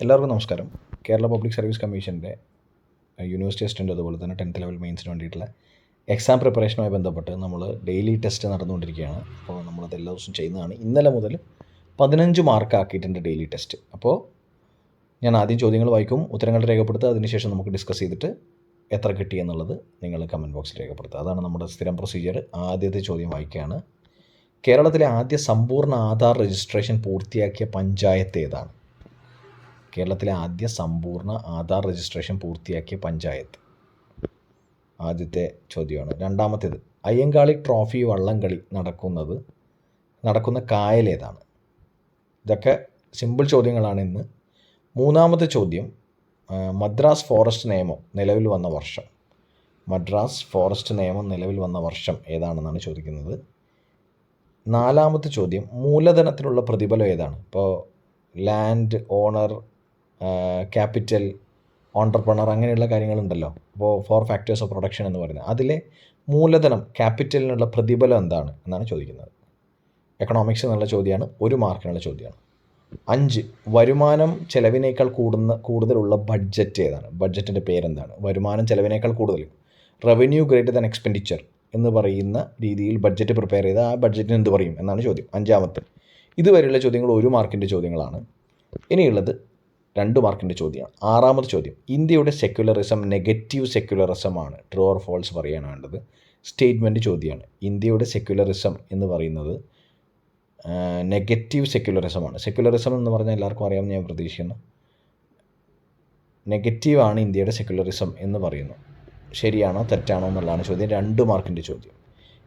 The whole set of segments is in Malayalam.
എല്ലാവർക്കും നമസ്കാരം. കേരള പബ്ലിക് സർവീസ് കമ്മീഷൻ്റെ യൂണിവേഴ്സിറ്റി അസിസ്റ്റൻ്റ് അതുപോലെ തന്നെ 10th ലെവൽ മെയിൻസിന് വേണ്ടിയിട്ടുള്ള എക്സാം പ്രിപ്പറേഷനുമായി ബന്ധപ്പെട്ട് നമ്മൾ ഡെയിലി ടെസ്റ്റ് നടന്നുകൊണ്ടിരിക്കുകയാണ്. അപ്പോൾ നമ്മളത് എല്ലാ ദിവസവും ചെയ്യുന്നതാണ്. ഇന്നലെ മുതൽ 15 മാർക്ക് ആക്കിയിട്ടുണ്ട് ഡെയിലി ടെസ്റ്റ്. അപ്പോൾ ഞാൻ ആദ്യം ചോദ്യങ്ങൾ വായിക്കും, ഉത്തരങ്ങൾ രേഖപ്പെടുത്തുക. അതിനുശേഷം നമുക്ക് ഡിസ്കസ് ചെയ്തിട്ട് എത്ര കിട്ടിയെന്നുള്ളത് നിങ്ങൾ കമൻറ്റ് ബോക്സിൽ രേഖപ്പെടുത്തുക. അതാണ് നമ്മുടെ സ്ഥിരം പ്രൊസീജിയർ. ആദ്യത്തെ ചോദ്യം വായിക്കുകയാണ്. കേരളത്തിലെ ആദ്യ സമ്പൂർണ്ണ ആധാർ രജിസ്ട്രേഷൻ പൂർത്തിയാക്കിയ പഞ്ചായത്ത് ഏതാണ്? കേരളത്തിലെ ആദ്യ സമ്പൂർണ്ണ ആധാർ രജിസ്ട്രേഷൻ പൂർത്തിയാക്കിയ പഞ്ചായത്ത്. ആദ്യത്തെ ചോദ്യമാണ്. രണ്ടാമത്തേത്, അയ്യങ്കാളി ട്രോഫി വള്ളംകളി നടക്കുന്ന കായൽ ഏതാണ്? ഇതൊക്കെ സിമ്പിൾ ചോദ്യങ്ങളാണ് ഇന്ന്. മൂന്നാമത്തെ ചോദ്യം, മദ്രാസ് ഫോറസ്റ്റ് നിയമം നിലവിൽ വന്ന വർഷം. മദ്രാസ് ഫോറസ്റ്റ് നിയമം നിലവിൽ വന്ന വർഷം ഏതാണെന്നാണ് ചോദിക്കുന്നത്. നാലാമത്തെ ചോദ്യം, മൂലധനത്തിനുള്ള പ്രതിഫലം ഏതാണ്? ഇപ്പോൾ ലാൻഡ് ഓണർ, ക്യാപിറ്റൽ, ഓൺട്രപ്രണർ, അങ്ങനെയുള്ള കാര്യങ്ങളുണ്ടല്ലോ. അപ്പോൾ 4 ഫാക്ടേഴ്സ് ഓഫ് പ്രൊഡക്ഷൻ എന്ന് പറയുന്നത്, അതിലെ മൂലധനം ക്യാപിറ്റലിനുള്ള പ്രതിഫലം എന്താണ് എന്നാണ് ചോദിക്കുന്നത്. എക്കണോമിക്സ് എന്നുള്ള ചോദ്യമാണ്, 1 മാർക്കിനുള്ള ചോദ്യമാണ്. 5, വരുമാനം ചെലവിനേക്കാൾ കൂടുതലുള്ള ബഡ്ജറ്റ് ഏതാണ്? ബഡ്ജറ്റിൻ്റെ പേരെന്താണ്? വരുമാനം ചെലവിനേക്കാൾ കൂടുതൽ, റവന്യൂ ഗ്രേറ്റർ ദാൻ എക്സ്പെൻഡിച്ചർ എന്ന് പറയുന്ന രീതിയിൽ ബഡ്ജറ്റ് പ്രിപ്പയർ ചെയ്ത് ആ ബഡ്ജറ്റിന് എന്ത് പറയും എന്നാണ് ചോദ്യം. 5. ഇതുവരെയുള്ള ചോദ്യങ്ങൾ 1 മാർക്കിൻ്റെ ചോദ്യങ്ങളാണ്. ഇനിയുള്ളത് 2 മാർക്കിൻ്റെ ചോദ്യമാണ്. 6ാമത്തെ ചോദ്യം, ഇന്ത്യയുടെ സെക്യുലറിസം നെഗറ്റീവ് സെക്യുലറിസം ആണ്, ട്രൂ ഓർ ഫോൾസ് പറയാൻ വേണ്ടത്. സ്റ്റേറ്റ്മെൻറ്റ് ചോദ്യമാണ്. ഇന്ത്യയുടെ സെക്യുലറിസം എന്ന് പറയുന്നത് നെഗറ്റീവ് സെക്യുലറിസമാണ്. സെക്യുലറിസം എന്ന് പറഞ്ഞാൽ എല്ലാവർക്കും അറിയാമെന്ന് ഞാൻ പ്രതീക്ഷിക്കുന്നു. നെഗറ്റീവാണ് ഇന്ത്യയുടെ സെക്യുലറിസം എന്ന് പറയുന്നു. ശരിയാണോ തെറ്റാണോ എന്നുള്ളതാണ് ചോദ്യം. 2 മാർക്കിൻ്റെ ചോദ്യം.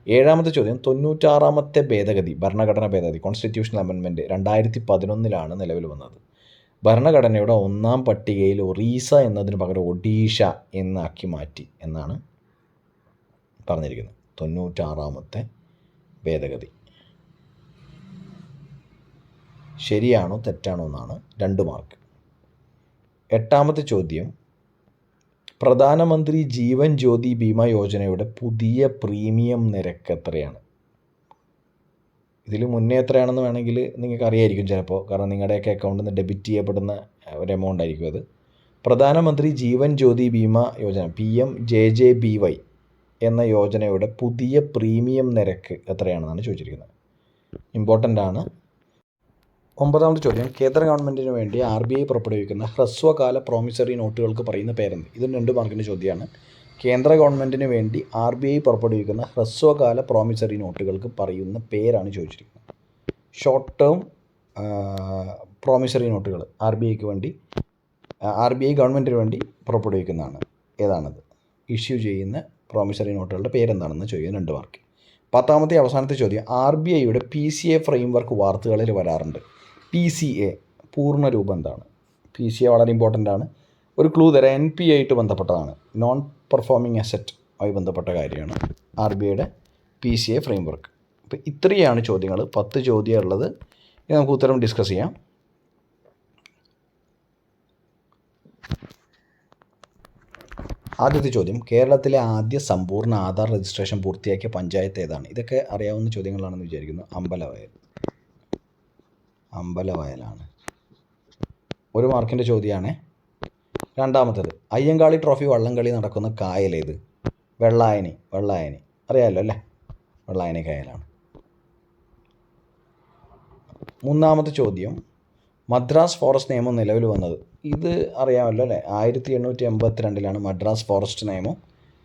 7ാമത്തെ ചോദ്യം, 96ാമത്തെ ഭേദഗതി, ഭരണഘടനാ ഭേദഗതി, കോൺസ്റ്റിറ്റ്യൂഷണൽ അമെൻമെൻറ്റ് 2011 നിലവിൽ വന്നത്. ഭരണഘടനയുടെ 1ാം പട്ടികയിൽ ഒറീസ എന്നതിന് പകരം ഒഡീഷ എന്നാക്കി മാറ്റി എന്നാണ് പറഞ്ഞിരിക്കുന്നത്. 96ാമത്തെ ഭേദഗതി ശരിയാണോ തെറ്റാണോ എന്നാണ് 2 മാർക്ക്. 8ാമത്തെ ചോദ്യം, പ്രധാനമന്ത്രി ജീവൻ ജ്യോതി ബീമ യോജനയുടെ പുതിയ പ്രീമിയം നിരക്ക് എത്രയാണ്? ഇതിൽ മുന്നേ എത്രയാണെന്ന് വേണമെങ്കിൽ നിങ്ങൾക്ക് അറിയായിരിക്കും ചിലപ്പോൾ, കാരണം നിങ്ങളുടെയൊക്കെ അക്കൗണ്ടിൽ നിന്ന് ഡെബിറ്റ് ചെയ്യപ്പെടുന്ന ഒരു എമൗണ്ട് ആയിരിക്കും അത്. പ്രധാനമന്ത്രി ജീവൻ ജ്യോതി ബീമ യോജന PMJJBY എന്ന യോജനയുടെ പുതിയ പ്രീമിയം നിരക്ക് എത്രയാണെന്നാണ് ചോദിച്ചിരിക്കുന്നത്. ഇമ്പോർട്ടൻ്റ് ആണ്. 9ാമത്തെ ചോദ്യം, കേന്ദ്ര ഗവൺമെൻറ്റിന് വേണ്ടി RBI പുറപ്പെടുവിക്കുന്ന ഹ്രസ്വകാല പ്രോമിസറി നോട്ടുകൾക്ക് പറയുന്ന പേരെന്ത്? ഇതും 2 മാർക്കിൻ്റെ ചോദ്യമാണ്. കേന്ദ്ര ഗവൺമെൻറ്റിന് വേണ്ടി RBI പുറപ്പെടുവിക്കുന്ന ഹ്രസ്വകാല പ്രോമിസറി നോട്ടുകൾക്ക് പറയുന്ന പേരാണ് ചോദിച്ചിരിക്കുന്നത്. ഷോർട്ട് ടേം പ്രോമിസറി നോട്ടുകൾ RBI ഗവൺമെൻറ്റിന് വേണ്ടി പുറപ്പെടുവിക്കുന്നതാണ്. ഏതാണത്? ഇഷ്യൂ ചെയ്യുന്ന പ്രോമിസറി നോട്ടുകളുടെ പേരെന്താണെന്ന് ചോദിക്കുന്നത്. 2 മാർക്ക്. 10ാമത്തെ അവസാനത്തെ ചോദ്യം, RBIയുടെ PCA ഫ്രെയിംവർക്ക് വാർത്തകളിൽ വരാറുണ്ട്. PCA പൂർണ്ണ രൂപം എന്താണ്? PCA വളരെ ഇമ്പോർട്ടൻ്റ് ആണ്. ഒരു ക്ലൂ തരാം, NPA ആയിട്ട് ബന്ധപ്പെട്ടതാണ്. നോൺ പെർഫോമിംഗ് അസറ്റ് ആയി ബന്ധപ്പെട്ട കാര്യമാണ് RBIയുടെ PCA ഫ്രെയിംവർക്ക്. അപ്പോൾ ഇത്രയാണ് ചോദ്യങ്ങൾ. 10 ചോദ്യം ഉള്ളത്. ഇനി നമുക്ക് ഉത്തരം ഡിസ്കസ് ചെയ്യാം. ആദ്യത്തെ ചോദ്യം, കേരളത്തിലെ ആദ്യ സമ്പൂർണ്ണ ആധാർ രജിസ്ട്രേഷൻ പൂർത്തിയാക്കിയ പഞ്ചായത്ത് ഏതാണ്? ഇതൊക്കെ അറിയാവുന്ന ചോദ്യങ്ങളാണെന്ന് വിചാരിക്കുന്നു. അമ്പലവയലാണ്. 1 മാർക്കിൻ്റെ ചോദ്യമാണ്. 2ാമത്തേത്, അയ്യങ്കാളി ട്രോഫി വള്ളംകളി നടക്കുന്ന കായൽ ഏത്? വെള്ളായണി. അറിയാമല്ലോ അല്ലേ? വെള്ളായണി കായലാണ്. 3ാമത്തെ ചോദ്യം, മദ്രാസ് ഫോറസ്റ്റ് നിയമം നിലവിൽ വന്നത്. ഇത് അറിയാമല്ലോ അല്ലേ? 1882 മദ്രാസ് ഫോറസ്റ്റ് നിയമം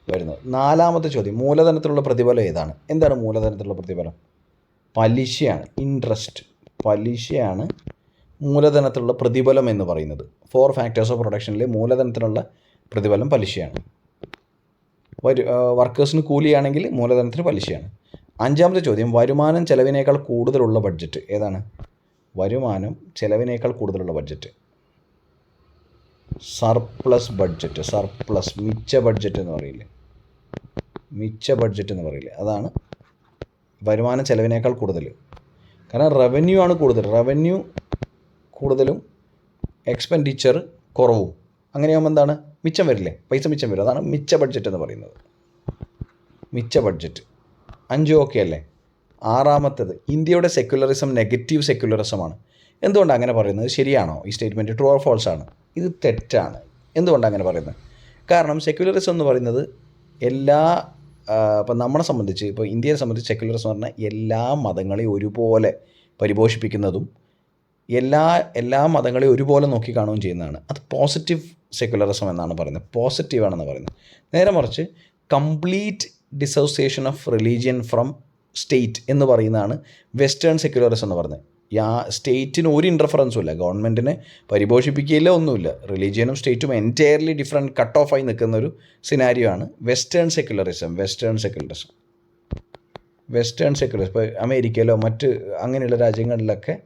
വരുന്നത്. 4ാമത്തെ ചോദ്യം, മൂലധനത്തിലുള്ള പ്രതിഫലം ഏതാണ്? എന്താണ് മൂലധനത്തിലുള്ള പ്രതിഫലം? പലിശയാണ്. ഇൻട്രസ്റ്റ്. പലിശയാണ് മൂലധനത്തിലുള്ള പ്രതിഫലം എന്ന് പറയുന്നത്. 4 ഫാക്ടേഴ്സ് ഓഫ് പ്രൊഡക്ഷനിലെ മൂലധനത്തിനുള്ള പ്രതിഫലം പലിശയാണ്. വർക്കേഴ്സിന് കൂലിയാണെങ്കിൽ മൂലധനത്തിന് പലിശയാണ്. 5ാമത്തെ ചോദ്യം, വരുമാനം ചെലവിനേക്കാൾ കൂടുതലുള്ള ബഡ്ജറ്റ് ഏതാണ്? വരുമാനം ചെലവിനേക്കാൾ കൂടുതലുള്ള ബഡ്ജറ്റ് സർപ്ലസ് ബഡ്ജറ്റ്. മിച്ച ബഡ്ജറ്റ് എന്ന് പറയില്ലേ? അതാണ് വരുമാനം ചെലവിനേക്കാൾ കൂടുതൽ. കാരണം റവന്യൂ ആണ് കൂടുതൽ. റവന്യൂ കൂടുതലും എക്സ്പെൻഡിച്ചർ കുറവും. അങ്ങനെയാകുമ്പോൾ എന്താണ്? മിച്ചം വരില്ലേ? പൈസ മിച്ചം വരും. അതാണ് മിച്ച ബഡ്ജറ്റ് എന്ന് പറയുന്നത്. മിച്ച ബഡ്ജറ്റ്. 5 ഓക്കെ അല്ലേ? 6ാമത്തേത്, ഇന്ത്യയുടെ സെക്യുലറിസം നെഗറ്റീവ് സെക്യുലറിസമാണ്. എന്തുകൊണ്ടാണ് അങ്ങനെ പറയുന്നത്? ശരിയാണോ ഈ സ്റ്റേറ്റ്മെൻറ്റ്? ട്രൂ ഓർ ഫോൾസ് ആണ്? ഇത് തെറ്റാണ്. എന്തുകൊണ്ടാണ് അങ്ങനെ പറയുന്നത്? കാരണം സെക്യുലറിസം എന്ന് പറയുന്നത് ഇപ്പം നമ്മളെ സംബന്ധിച്ച്, ഇപ്പോൾ ഇന്ത്യയെ സംബന്ധിച്ച് സെക്യുലറിസം എന്ന് പറഞ്ഞാൽ എല്ലാ മതങ്ങളെയും ഒരുപോലെ പരിപോഷിപ്പിക്കുന്നതും എല്ലാ മതങ്ങളെയും ഒരുപോലെ നോക്കിക്കാണുകയും ചെയ്യുന്നതാണ്. അത് പോസിറ്റീവ് സെക്യുലറിസം എന്നാണ് പറയുന്നത്, പോസിറ്റീവാണെന്ന് പറയുന്നത്. നേരെ മറിച്ച് complete dissociation of religion from state എന്ന് പറയുന്നതാണ് വെസ്റ്റേൺ സെക്യുലറിസം എന്ന് പറയുന്നത്. സ്റ്റേറ്റിന് ഒരു ഇൻ്റർഫറൻസും ഇല്ല, ഗവൺമെൻറ്റിനെ പരിപോഷിപ്പിക്കുകയില്ല, ഒന്നുമില്ല. റിലീജിയനും സ്റ്റേറ്റും എൻറ്റയർലി ഡിഫറെൻറ്റ് കട്ട് ഓഫ് ആയി നിൽക്കുന്നൊരു സിനാരിയോ ആണ് വെസ്റ്റേൺ സെക്യുലറിസം. ഇപ്പോൾ അമേരിക്കയിലോ മറ്റ് അങ്ങനെയുള്ള രാജ്യങ്ങളിലൊക്കെ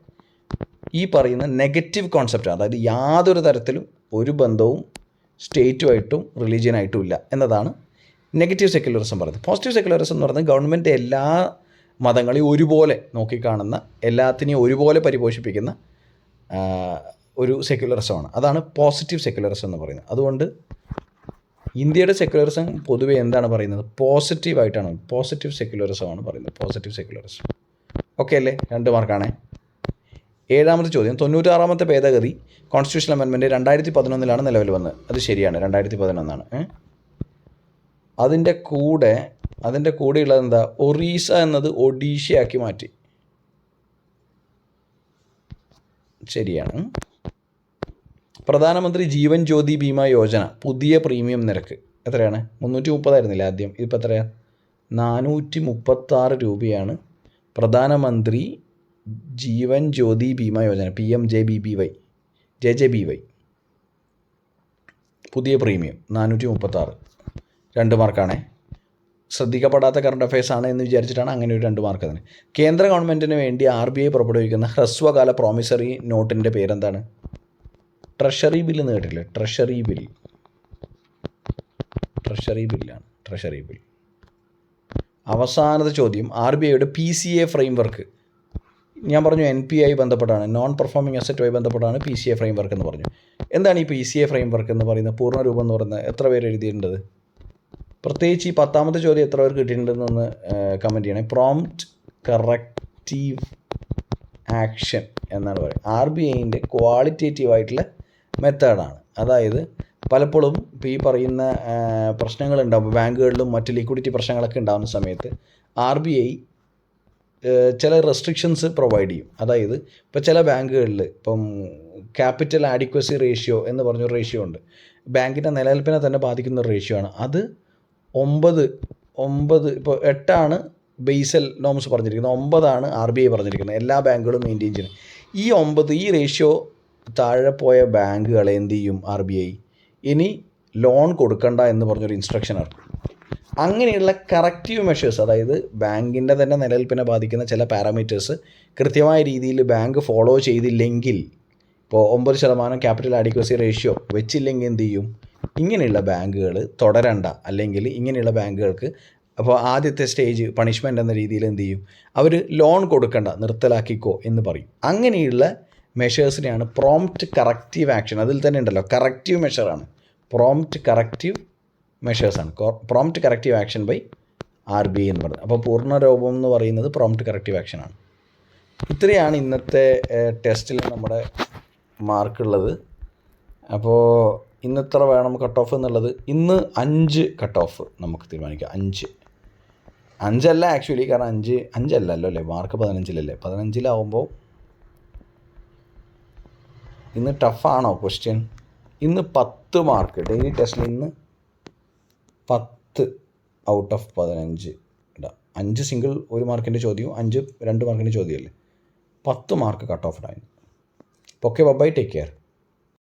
ഈ പറയുന്ന നെഗറ്റീവ് കോൺസെപ്റ്റാണ്, അതായത് യാതൊരു തരത്തിലും ഒരു ബന്ധവും സ്റ്റേറ്റുമായിട്ടും റിലീജിയനായിട്ടും ഇല്ല എന്നതാണ് നെഗറ്റീവ് സെക്യുലറിസം പറയുന്നത്. പോസിറ്റീവ് സെക്യുലറിസം എന്ന് പറയുന്നത് ഗവൺമെൻറ് എല്ലാ മതങ്ങളെയും ഒരുപോലെ നോക്കിക്കാണുന്ന, എല്ലാത്തിനെയും ഒരുപോലെ പരിപോഷിപ്പിക്കുന്ന ഒരു സെക്യുലറിസമാണ്. അതാണ് പോസിറ്റീവ് സെക്യുലറിസം എന്ന് പറയുന്നത്. അതുകൊണ്ട് ഇന്ത്യയുടെ സെക്യുലറിസം പൊതുവെ എന്താണ് പറയുന്നത്? പോസിറ്റീവായിട്ടാണ്, പോസിറ്റീവ് സെക്യുലറിസമാണ് പറയുന്നത്, പോസിറ്റീവ് സെക്യുലറിസം. ഓക്കെ അല്ലേ? 2 മാർക്കാണേ. 7ാമത്തെ ചോദ്യം, 96ാമത്തെ ഭേദഗതി കോൺസ്റ്റിറ്റ്യൂഷൻ അമെൻമെൻറ്റ് 2011 നിലവിൽ വന്നത്. അത് ശരിയാണ്, 2011. അതിൻ്റെ കൂടെയുള്ളത് എന്താ? ഒറീസ എന്നത് ഒഡീഷയാക്കി മാറ്റി. ശരിയാണ്. പ്രധാനമന്ത്രി ജീവൻ ജ്യോതി ബീമ യോജന പുതിയ പ്രീമിയം നിരക്ക് എത്രയാണ്? 330 ആയിരുന്നില്ല ആദ്യം, ഇതിപ്പോൾ എത്രയാണ്? 436 രൂപയാണ് പ്രധാനമന്ത്രി ജീവൻ ജ്യോതി ബീമ യോജന, JJBY പുതിയ പ്രീമിയം 436. 2 മാർക്കാണേ. ശ്രദ്ധിക്കപ്പെടാത്ത കറണ്ട് അഫയേഴ്സ് ആണ് എന്ന് വിചാരിച്ചിട്ടാണ് അങ്ങനെ ഒരു 2 മാർക്ക് അതിന്. കേന്ദ്ര ഗവൺമെൻറ്റിന് വേണ്ടി RBI പുറപ്പെടുവിക്കുന്ന ഹ്രസ്വകാല പ്രോമിസറി നോട്ടിൻ്റെ പേരെന്താണ്? ട്രഷറി ബില്ല് എന്ന് കേട്ടില്ലേ? ട്രഷറി ബില്ലാണ്, ട്രഷറി ബിൽ. അവസാനത്തെ ചോദ്യം, RBIയുടെ PCA ഫ്രെയിംവർക്ക്. ഞാൻ പറഞ്ഞു NPI ബന്ധപ്പെട്ടാണ്, നോൺ പെർഫോമിംഗ് അസറ്റുമായി ബന്ധപ്പെട്ടാണ് PCA ഫ്രെയിംവർക്ക് എന്ന് പറഞ്ഞു. എന്താണ് ഈ PCA ഫ്രെയിംവർക്ക് എന്ന് പറയുന്നത്? പൂർണ്ണരൂപം എന്ന് പറയുന്നത് എത്ര പേര് എഴുതിയിട്ടുണ്ട്? പ്രത്യേകിച്ച് ഈ 10ാമത്തെ ചോദ്യം എത്ര പേർക്ക് കിട്ടിയിട്ടുണ്ടെന്നൊന്ന് കമൻറ്റ് ചെയ്യണേ. പ്രോംപ്റ്റ് കറക്റ്റീവ് ആക്ഷൻ എന്നാണ് പറയുന്നത്. RBIൻ്റെ ക്വാളിറ്റേറ്റീവായിട്ടുള്ള മെത്തേഡാണ്. അതായത് പലപ്പോഴും ഇപ്പോൾ ഈ പറയുന്ന പ്രശ്നങ്ങളുണ്ടാകും, ബാങ്കുകളിലും മറ്റ് ലിക്വിഡിറ്റി പ്രശ്നങ്ങളൊക്കെ ഉണ്ടാകുന്ന സമയത്ത് RBI ചില റെസ്ട്രിക്ഷൻസ് പ്രൊവൈഡ് ചെയ്യും. അതായത് ഇപ്പോൾ ചില ബാങ്കുകളിൽ ഇപ്പം ക്യാപിറ്റൽ ആഡിക്വസി റേഷ്യോ എന്ന് പറഞ്ഞൊരു റേഷ്യോ ഉണ്ട്, ബാങ്കിൻ്റെ നിലനിൽപ്പിനെ തന്നെ ബാധിക്കുന്ന ഒരു റേഷ്യോ ആണ്. അത് 9 ഇപ്പോൾ 8 ബേസൽ നോംസ് പറഞ്ഞിരിക്കുന്നത്, 9 RBI പറഞ്ഞിരിക്കുന്നത് എല്ലാ ബാങ്കുകളും മെയിൻറ്റെയിൻ ചെയ്യുന്നത്. ഈ റേഷ്യോ താഴെ പോയ ബാങ്കുകളെ എന്ത് ചെയ്യും? RBI ഇനി ലോൺ കൊടുക്കണ്ട എന്ന് പറഞ്ഞൊരു ഇൻസ്ട്രക്ഷൻ ഇറക്കും. അങ്ങനെയുള്ള കറക്റ്റീവ് മെഷേഴ്സ്, അതായത് ബാങ്കിൻ്റെ തന്നെ നിലനിൽപ്പിനെ ബാധിക്കുന്ന ചില പാരാമീറ്റേഴ്സ് കൃത്യമായ രീതിയിൽ ബാങ്ക് ഫോളോ ചെയ്തില്ലെങ്കിൽ, ഇപ്പോൾ 9% ക്യാപിറ്റൽ ആഡിക്വസി റേഷ്യോ വെച്ചില്ലെങ്കിൽ എന്ത് ചെയ്യും? ഇങ്ങനെയുള്ള ബാങ്കുകൾ തുടരണ്ട, അല്ലെങ്കിൽ ഇങ്ങനെയുള്ള ബാങ്കുകൾക്ക് അപ്പോൾ ആദ്യത്തെ സ്റ്റേജ് പണിഷ്മെൻ്റ് എന്ന രീതിയിൽ എന്ത് ചെയ്യും? അവർ ലോൺ കൊടുക്കണ്ട, നിർത്തലാക്കിക്കോ എന്ന് പറയും. അങ്ങനെയുള്ള മെഷേഴ്സിനെയാണ് പ്രോംപ്റ്റ് കറക്റ്റീവ് ആക്ഷൻ. അതിൽ തന്നെ ഉണ്ടല്ലോ കറക്റ്റീവ് മെഷറാണ്, പ്രോംപ്റ്റ് കറക്റ്റീവ് മെഷേഴ്സാണ്, prompt corrective action by RBI എന്ന് പറയുന്നത്. അപ്പോൾ പൂർണ്ണരൂപം എന്ന് പറയുന്നത് പ്രോംപ്റ്റ് കറക്റ്റീവ് ആക്ഷനാണ്. ഇത്രയാണ് ഇന്നത്തെ ടെസ്റ്റിൽ നമ്മുടെ മാർക്കുള്ളത്. അപ്പോൾ ഇന്നെത്ര വേണം കട്ട് ഓഫ് എന്നുള്ളത്? ഇന്ന് 5 കട്ട് ഓഫ് നമുക്ക് തീരുമാനിക്കാം. 5 അല്ല ആക്ച്വലി, കാരണം 5 അല്ലല്ലോ അല്ലേ, മാർക്ക് 15-ലല്ലേ. 15-ലാവുമ്പോൾ ഇന്ന് ടഫാണോ ക്വസ്റ്റ്യൻ? ഇന്ന് 10 മാർക്ക് ഡെയിലി ടെസ്റ്റിൽ ഇന്ന് 10 ഔട്ട് ഓഫ് 15 ഇടാം. 5 സിംഗിൾ 1 മാർക്കിൻ്റെ ചോദ്യവും 5 2 മാർക്കിൻ്റെ ചോദ്യമല്ലേ. 10 മാർക്ക് കട്ട് ഓഫ് ഇടാൻ. Okay, bye, take care.